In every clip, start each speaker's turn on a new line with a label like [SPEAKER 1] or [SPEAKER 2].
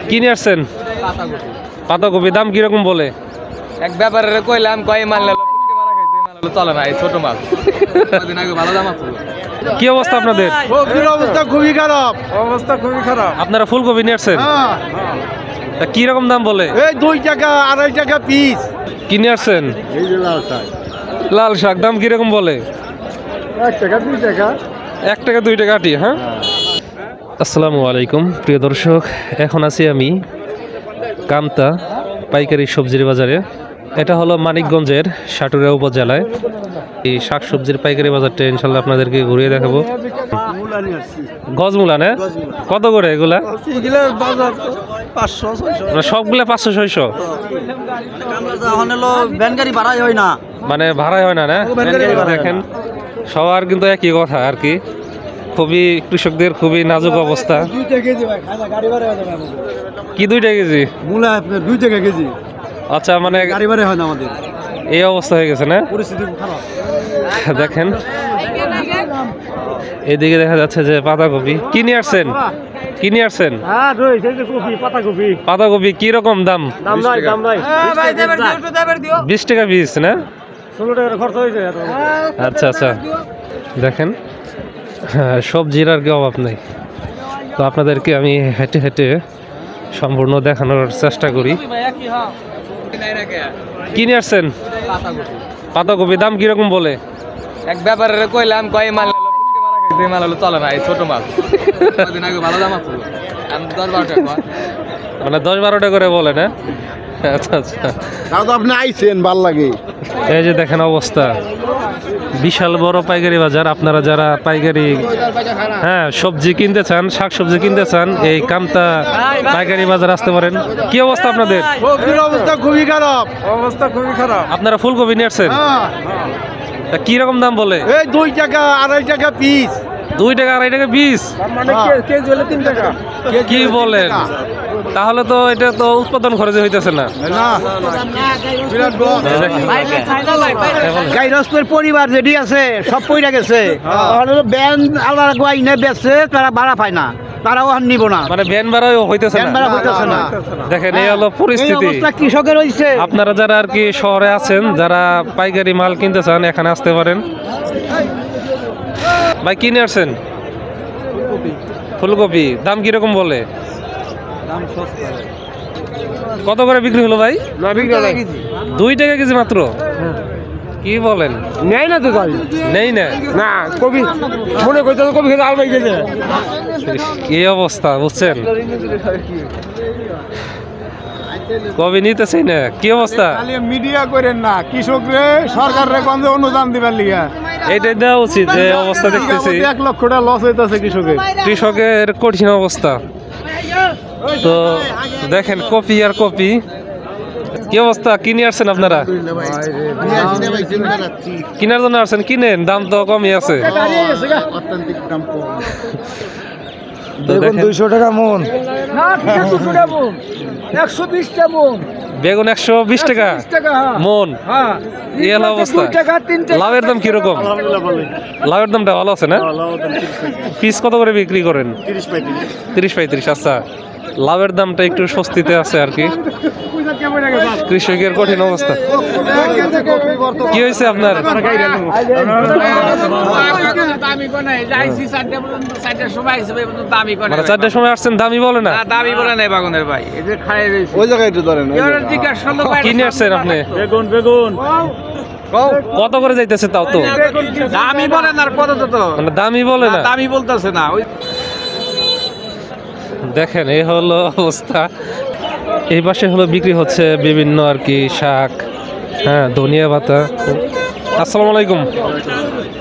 [SPEAKER 1] কি নিয়ে আসছেন? পাতাকপি দাম কিরকম বলে?
[SPEAKER 2] এক ব্যাপারে কইলাম কয় মাল নিল পুটকে মারা খাইছে মাল হলো চলে না এই ছোট মাল কদিন আগে ভালো দাম আছে।
[SPEAKER 1] কি অবস্থা আপনাদের?
[SPEAKER 3] সবজির অবস্থা খুবই খারাপ।
[SPEAKER 1] আপনারা ফুলকপি নিয়ে আসছেন? তা কি রকম দাম বলে?
[SPEAKER 3] এই 2 টাকা 2.5 টাকা পিস।
[SPEAKER 1] কি নিয়ে আসছেন?
[SPEAKER 3] এই যে লাল শাক
[SPEAKER 1] লাল শাক দাম কিরকম বলে?
[SPEAKER 3] 1 টাকা 2 টাকা
[SPEAKER 1] 1 টাকা 2 টাকা আটি। হ্যাঁ, আসসালামু আলাইকুম প্রিয় দর্শক, এখন আছি আমি কামতা পাইকারি সবজির বাজারে। এটা হলো মানিকগঞ্জের সাটুরিয়া উপজেলায়। এই শাক সবজির পাইকারি বাজারটা ইনশাল্লাহ আপনাদেরকে ঘুরিয়ে দেখাবো। গজমূলা না? কত করে এগুলা?
[SPEAKER 3] বাজার 500 600
[SPEAKER 1] সবগুলা 500 600 মানে ভাড়াই হয় না না? দেখেন সবার কিন্তু একই কথা আর কি, খুবই কৃষকদের খুবই নাজুক অবস্থা।
[SPEAKER 3] 2 টাকা কেজি ভাই, খাজা গাড়ি ভাড়া হয় না আমাদের।
[SPEAKER 1] কি 2 টাকা কেজি?
[SPEAKER 3] মূলা আপনার 2 টাকা কেজি।
[SPEAKER 1] আচ্ছা, মানে
[SPEAKER 3] গাড়ি ভাড়া হয় না আমাদের,
[SPEAKER 1] এই অবস্থা হয়ে গেছে না?
[SPEAKER 3] পরিস্থিতি খারাপ।
[SPEAKER 1] দেখেন এদিকে দেখা যাচ্ছে যে পাতাকপি। কি নিয়ে আসছেন? কি নিয়ে আসছেন?
[SPEAKER 3] হ্যাঁ রয়েছে এই যে কপি, পাতাকপি।
[SPEAKER 1] পাতাকপি কি রকম দাম?
[SPEAKER 3] দাম নাই, দাম নাই।
[SPEAKER 2] ভাই দেবার দিও একটু দেবার দিও
[SPEAKER 1] 20 টাকা পিস না?
[SPEAKER 3] 16 টাকা খরচ হয়েছে এত।
[SPEAKER 1] আচ্ছা আচ্ছা, দেখেন সবজির আর কি অভাব নেই। তো আপনাদেরকে আমি হেঁটে হেঁটে সম্পূর্ণ দেখানোর চেষ্টা করি। কি নিয়ে আসছেন? পাতাকপি দাম কিরকম বলে?
[SPEAKER 2] এক ব্যাপারে কইলাম কয় মাল নিল পুটকে মারা খাইছে মাল হলো চলে না এই ছোট মাল কদিন আগে ভালো দাম আছে। আমি 10-12 টাকা
[SPEAKER 1] মানে 10-12 টাকা করে বলে না? আচ্ছা আচ্ছা,
[SPEAKER 3] তাও তো আপনি আইছেন ভাল লাগে।
[SPEAKER 1] এই যে দেখেন অবস্থা, বিশাল বড় পাইকারি বাজার। আপনারা যারা পাইকারি সবজি কিনতে চান, শাক সবজি কিনতে চান, এই কামতা পাইকারি বাজার আসতে পারেন। কি অবস্থা আপনাদের?
[SPEAKER 3] সবজির অবস্থা খুবই খারাপ। অবস্থা খুবই খারাপ।
[SPEAKER 1] আপনারা ফুলকপি নিয়ে আসছেন? তা কি রকম দাম বলে?
[SPEAKER 3] এই 2 টাকা 2.5 টাকা পিস।
[SPEAKER 1] 2 টাকা 2.5 টাকা পিস?
[SPEAKER 3] মানে কেজি হলো 3 টাকা।
[SPEAKER 1] কি বলেন? তাহলে তো এটা তো উৎপাদন খরচে হইতেছে না।
[SPEAKER 3] বিরাট বড় গাইরসের পরিবার যেটি আছে সব পইরা গেছে। ব্যান আলাদা গোয়াইনে বেচছে, তারা ভাড়া পায় না, তারাও আর নিব না।
[SPEAKER 1] মানে ভ্যান ভাড়াও হইতেছে
[SPEAKER 3] ব্যান
[SPEAKER 1] না।
[SPEAKER 3] ভাড়া হইতেছে না।
[SPEAKER 1] দেখেন এই হলো
[SPEAKER 3] এই
[SPEAKER 1] পরিস্থিতি।
[SPEAKER 3] অবস্থা কৃষকের হইছে।
[SPEAKER 1] আপনারা যারা আর কি শহরে আছেন, যারা পাইকারি মাল কিনতে চান, এখানে আসতে পারেন। ভাই কি নিয়ে আসছেন? ফুলকপি দাম কিরকম বলে? কত করে বিক্রি হলো ভাই? 2 টাকা কেজি মাত্র? কি বলেন?
[SPEAKER 3] নেই না তো ভাই,
[SPEAKER 1] নেই না?
[SPEAKER 3] না কবি মনে করতে কবি খেতে আলবাই গেছে।
[SPEAKER 1] এই অবস্থা বুঝছেন, কবি নিতেছেই না। কি অবস্থা?
[SPEAKER 3] মিডিয়া করেন না, কৃষকরে সরকারের গঞ্জে অনুদান দিবার লিগা
[SPEAKER 1] এইটাই দেওয়া উচিত। যে অবস্থা দেখতেছি
[SPEAKER 3] 1 লক্ষ টাকা লস হইতাছে কৃষকের।
[SPEAKER 1] কৃষকের কঠিন অবস্থা। তো দেখেন কপি আর কপি। কি অবস্থা? কি নিয়ে আসছেন আপনারা? কিনার জন্য আসছেন? কিনেন, দাম তো কমই আছে। তো দেখেন
[SPEAKER 3] 200 টাকা মন, না 200 টাকা মন, 120 টাকা মন
[SPEAKER 1] বেগুন 120 টাকা মন। এই হলো অবস্থা। লাভের দাম কিরকম? লাভের দামটা ভালো আছে না? পিস কত করে বিক্রি করেন? 30-35। আচ্ছা, লাভের দামটা একটু স্বস্তিতে আছে আর কি। কৃষকের কঠিন অবস্থা। কি হয়েছে আপনার? মানে 4টার সময় আসছেন, দামি বলে না?
[SPEAKER 2] দামি বলে নাই বাগুনের ভাই এই যে খায়
[SPEAKER 3] ওই জায়গায় একটু ধরেন।
[SPEAKER 1] কি নিয়ে আসছেন আপনি?
[SPEAKER 3] বেগুন বেগুন
[SPEAKER 1] কত করে যাইতেছে তাও তো?
[SPEAKER 2] দামি বলে না, কত তো
[SPEAKER 1] মানে দামি বলে না?
[SPEAKER 2] দামি বলতেছে না। ওই
[SPEAKER 1] দেখেন এই হলো অবস্থা। এই পাশে হলো বিক্রি হচ্ছে বিভিন্ন আর কি শাক, ধনিয়া পাতা। আসসালামু আলাইকুম।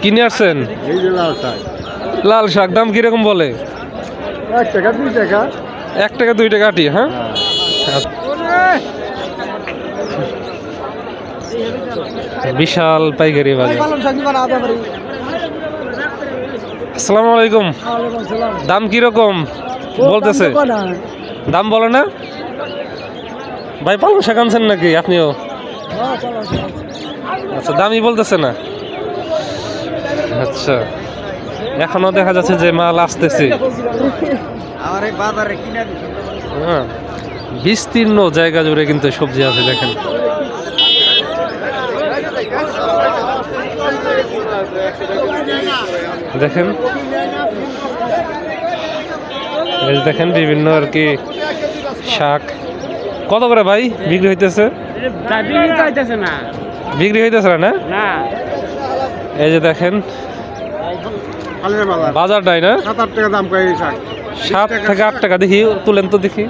[SPEAKER 1] কি নিয়ে আসছেন?
[SPEAKER 3] এই যে লাল শাক
[SPEAKER 1] লাল শাক দাম কিরকম বলে?
[SPEAKER 3] 1 টাকা 2 টাকা
[SPEAKER 1] 1 টাকা 2 টাকা আটি। হ্যাঁ, বিশাল পাইকারি বাজার। আসসালামু আলাইকুম। দাম কিরকম বলতেছে? দাম বলে না ভাই? পালং শাক আনছেন নাকি আপনিও? আচ্ছা, দামই বলতেছে না। আচ্ছা, এখনো দেখা যাচ্ছে যে মাল আসতেছে। হ্যাঁ, বিস্তীর্ণ জায়গা জুড়ে কিন্তু সবজি আছে দেখেন। দেখেন এই যে দেখেন বিভিন্ন আর কি শাক। কত করে ভাই বিক্রি হইতেছে? বিক্রি হইতেছে না? এই যে দেখেন বাজারটাই না
[SPEAKER 3] 7-8 টাকা দাম কয় শাক।
[SPEAKER 1] 7 থেকে 8 টাকা। দেখি তুলেন তো দেখি।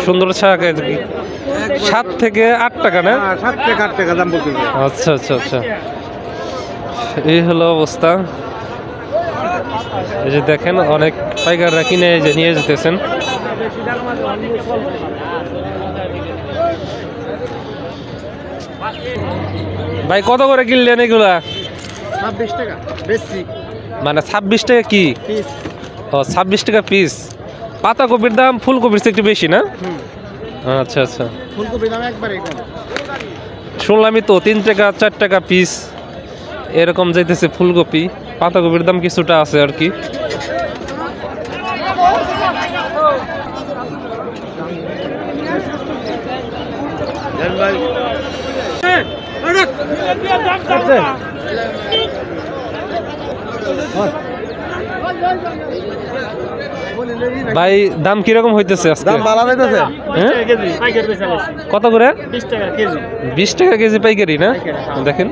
[SPEAKER 1] সুন্দর শাক 7 থেকে 8 টাকা না?
[SPEAKER 3] 7 থেকে 8 টাকা দাম বলতে।
[SPEAKER 1] আচ্ছা আচ্ছা আচ্ছা, এই হলো অবস্থা। এই যে দেখেন অনেক পাইকাররা কিনে যে নিয়ে যেতেছেন। ভাই কত করে কিনলেন এগুলা?
[SPEAKER 3] 26 টাকা বেশি,
[SPEAKER 1] মানে 26 টাকা কি?
[SPEAKER 3] পিস।
[SPEAKER 1] ও 26 টাকা পিস। পাতাকপির দাম ফুলকপির চেয়ে একটু বেশি না? আচ্ছা আচ্ছা,
[SPEAKER 3] ফুলকপির দাম একবারে কম।
[SPEAKER 1] শুনলামই তো 3 টাকা 4 টাকা পিস এরকম যাইতেছে ফুলকপি। পাতাকপির দাম কিছুটা আছে আর কি। ভাই দাম কিরকম হইতেছে আজকে?
[SPEAKER 3] দাম ভালো হইতেছে।
[SPEAKER 1] হ্যাঁ? কত করে?
[SPEAKER 3] 20 টাকা কেজি।
[SPEAKER 1] 20 টাকা কেজি পাইকারি না? দেখেন,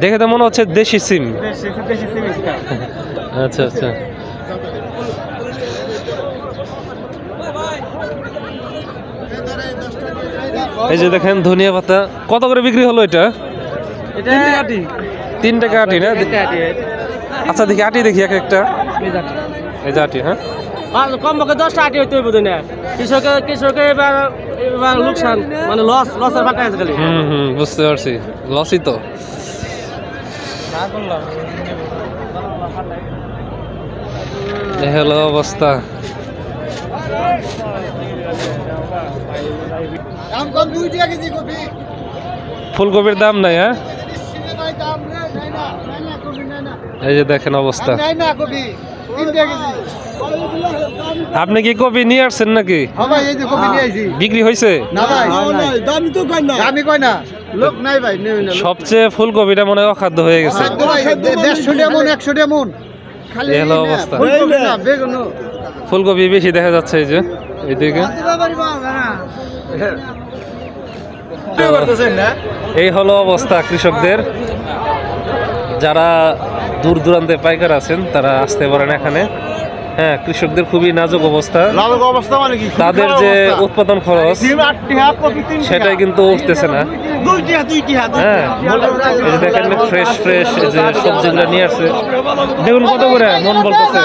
[SPEAKER 1] দেখে তো মনে হচ্ছে দেশি সিম। আচ্ছা আচ্ছা, এই যে দেখেন ধনিয়া পাতা কত করে বিক্রি হলো এটা? 3 টাকা আটি না? আচ্ছা দেখি আটি দেখি এক একটা। এই যে আটি, হ্যাঁ
[SPEAKER 3] কম পক্ষে 10টা আটি হইতে হইব না। কৃষকের এবার লোকসান, মানে লসের ফাটা আছে খালি।
[SPEAKER 1] বুঝতে পারছি, লসই তো। এই হলো অবস্থা। ফুলকপির দাম নাই? হ্যাঁ, এই যে দেখেন অবস্থা। আপনি কি কপি নিয়ে আসছেন নাকি? বিক্রি হয়েছে? সবচেয়ে ফুলকপিটা মনে হয় অখাদ্য হয়ে গেছে। এই হলো অবস্থা। ফুলকপি বেশি দেখা যাচ্ছে এই যে এইদিকে। এই হলো অবস্থা কৃষকদের। যারা দূর দূরান্তে পাইকার আছেন তারা আসতে পারেন এখানে। হ্যাঁ, কৃষকদের খুবই নাজুক অবস্থা।
[SPEAKER 3] মানে কি
[SPEAKER 1] তাদের যে উৎপাদন খরচ সেটাই কিন্তু উঠতেছে না। হ্যাঁ, এই যে দেখেন ফ্রেশ ফ্রেশ যে সবজিগুলো নিয়ে আসছে। দেখুন কত করে মন বলতেছে,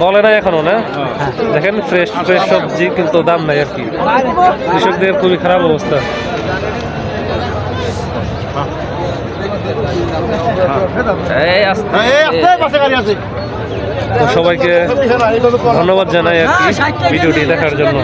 [SPEAKER 1] বলে না এখনো না? দেখেন ফ্রেশ ফ্রেশ সবজি কিন্তু দাম নাই আর কি। কৃষকদের খুবই খারাপ অবস্থা। তো সবাইকে ধন্যবাদ জানাই আর কি ভিডিওটি দেখার জন্য।